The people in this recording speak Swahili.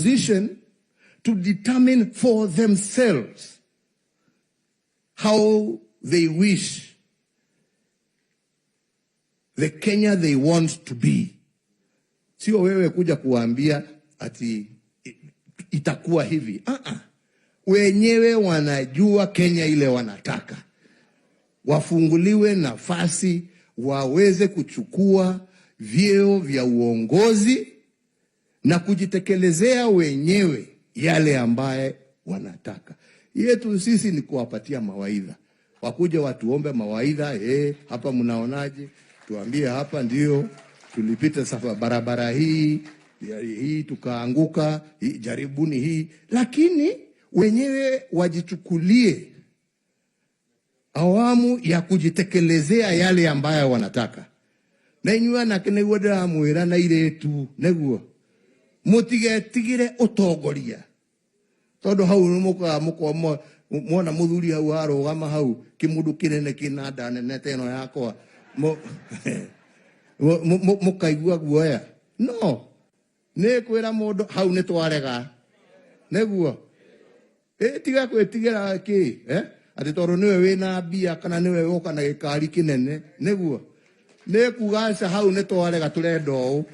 position to determine for themselves how they wish the Kenya they want to be. Sio wewe kuja kuambia ati itakuwa hivi. Wenyewe wanajua Kenya ile wanataka. Wafunguliwe nafasi waweze kuchukua vyeo vya uongozi na kujitekelezea wenyewe yale ambaye wanataka. Yetu sisi ni kuwapatia mawaidha. Wakuja watuombe mawaidha, hapa mnaonaje? Tuambie hapa ndio tulipita safa barabara hii tukaanguka, jaribuni hii. Lakini wenyewe wajichukulie awamu ya kujitekelezea yale ambayo wanataka. Na inyuwa na kene wada mwera na ile tu neguo mutigetigire utongoria todo hau muka mwana muthuri hau arogama hau kimundu kinene kinanda nene teno yakwa mukaigua guoya no ne kwera mundu hau ne twarega neguo tiga kwetigira ki ati toro niwe wina bia kana niwe woka na gikari kinene neguo ne kugaca hau ne twarega turenda u